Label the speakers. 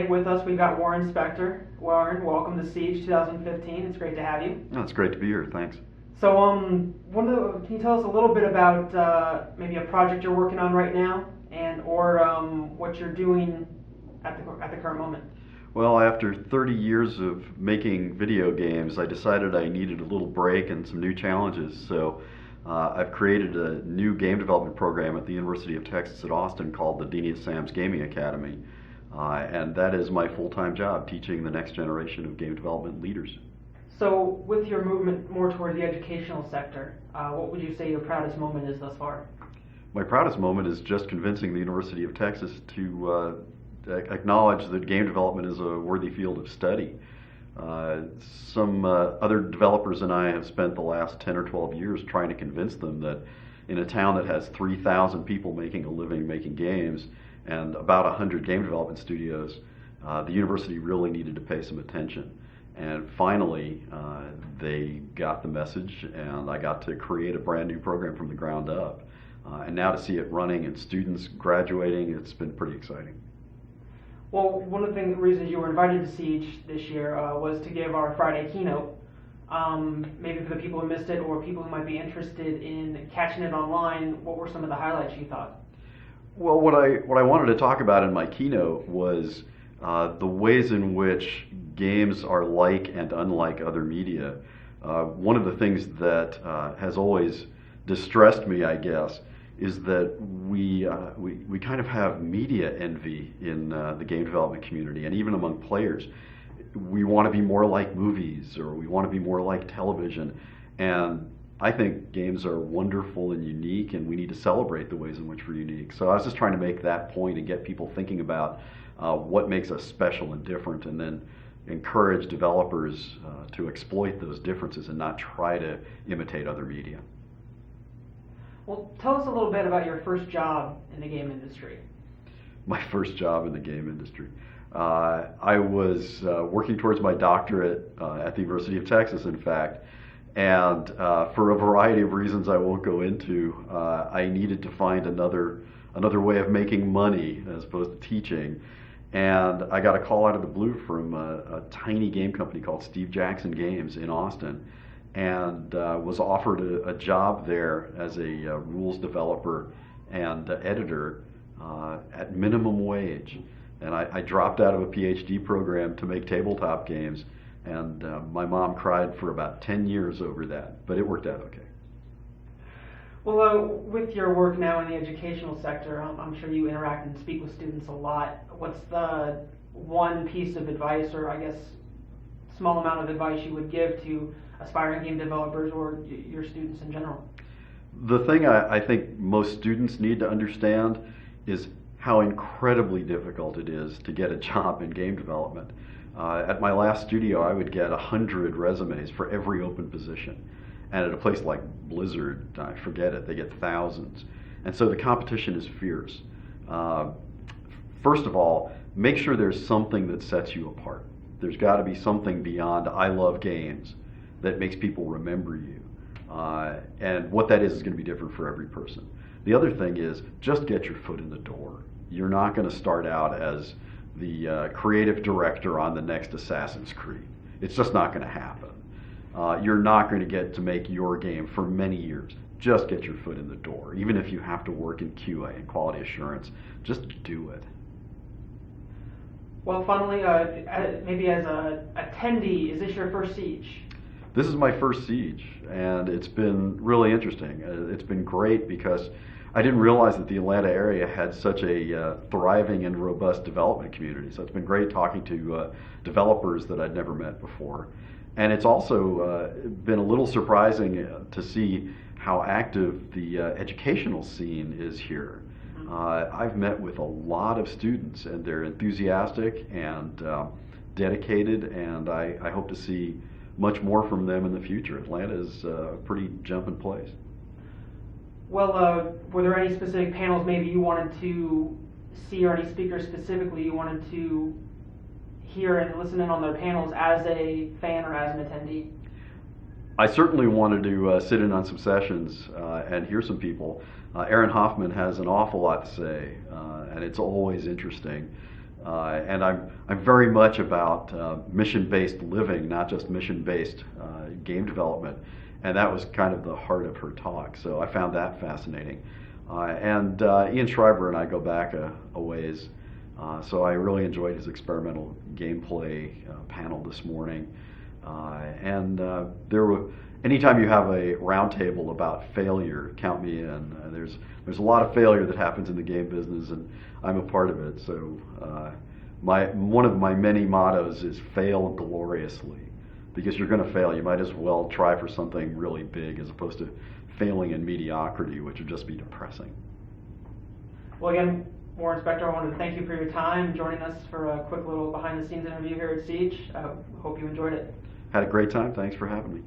Speaker 1: today with us we've got Warren Spector. Warren, welcome to Siege 2015. It's great to have you.
Speaker 2: No, it's great to be here. Thanks.
Speaker 1: So, can you tell us a little bit about maybe a project you're working on right now, or what you're doing at the current moment?
Speaker 2: Well, after 30 years of making video games, I decided I needed a little break and some new challenges. So I've created a new game development program at the University of Texas at Austin called the Denius-Sams Gaming Academy. And that is my full-time job, teaching the next generation of game development leaders.
Speaker 1: So with your movement more toward the educational sector, what would you say your proudest moment is thus far?
Speaker 2: My proudest moment is just convincing the University of Texas to acknowledge that game development is a worthy field of study. Some other developers and I have spent the last 10 or 12 years trying to convince them that in a town that has 3,000 people making a living making games and about 100 game development studios, the university really needed to pay some attention. And finally, they got the message, and I got to create a brand new program from the ground up. And now to see it running and students graduating, it's been pretty exciting.
Speaker 1: Well, one of the reasons you were invited to Siege this year was to give our Friday keynote. Maybe for the people who missed it or people who might be interested in catching it online, what were some of the highlights you thought?
Speaker 2: Well, what I wanted to talk about in my keynote was the ways in which games are like and unlike other media. One of the things that has always distressed me, I guess, is that we kind of have media envy in the game development community and even among players. We want to be more like movies, or we want to be more like television, and I think games are wonderful and unique, and we need to celebrate the ways in which we're unique. So I was just trying to make that point and get people thinking about what makes us special and different, and then encourage developers to exploit those differences and not try to imitate other media.
Speaker 1: Well, tell us a little bit about your first job in the game industry.
Speaker 2: My first job in the game industry. I was working towards my doctorate at the University of Texas, in fact, and for a variety of reasons I won't go into, I needed to find another way of making money as opposed to teaching. And I got a call out of the blue from a tiny game company called Steve Jackson Games in Austin, and was offered a job there as a rules developer and editor at minimum wage. And I dropped out of a PhD program to make tabletop games, and my mom cried for about 10 years over that, but it worked out okay.
Speaker 1: Well, with your work now in the educational sector, I'm sure you interact and speak with students a lot. What's the one piece of advice, or I guess small amount of advice you would give to aspiring game developers or your students in general?
Speaker 2: The thing I think most students need to understand is how incredibly difficult it is to get a job in game development. At my last studio, I would get 100 resumes for every open position. And at a place like Blizzard, I forget it, they get thousands. And so the competition is fierce. First of all, make sure there's something that sets you apart. There's got to be something beyond I love games that makes people remember you. And what that is going to be different for every person. The other thing is just get your foot in the door. You're not going to start out as the creative director on the next Assassin's Creed. It's just not going to happen. You're not going to get to make your game for many years. Just get your foot in the door. Even if you have to work in QA and quality assurance, just do it.
Speaker 1: Well, finally, maybe as an attendee, is this your first Siege?
Speaker 2: This is my first Siege, and it's been really interesting. It's been great because I didn't realize that the Atlanta area had such a thriving and robust development community. So it's been great talking to developers that I'd never met before. And it's also been a little surprising to see how active the educational scene is here. I've met with a lot of students, and they're enthusiastic and dedicated, and I hope to see much more from them in the future. Atlanta is a pretty jumping place.
Speaker 1: Well, were there any specific panels maybe you wanted to see, or any speakers specifically you wanted to hear and listen in on their panels as a fan or as an attendee?
Speaker 2: I certainly wanted to sit in on some sessions and hear some people. Aaron Hoffman has an awful lot to say, and it's always interesting. And I'm very much about mission-based living, not just mission-based game development. And that was kind of the heart of her talk. So I found that fascinating. And Ian Schreiber and I go back a ways. So I really enjoyed his experimental gameplay panel this morning. And there were, anytime you have a roundtable about failure, count me in. There's a lot of failure that happens in the game business, and I'm a part of it. So one of my many mottos is fail gloriously, because you're going to fail. You might as well try for something really big as opposed to failing in mediocrity, which would just be depressing.
Speaker 1: Well, again, Warren Spector, I wanted to thank you for your time joining us for a quick little behind-the-scenes interview here at Siege. I hope you enjoyed it.
Speaker 2: Had a great time. Thanks for having me.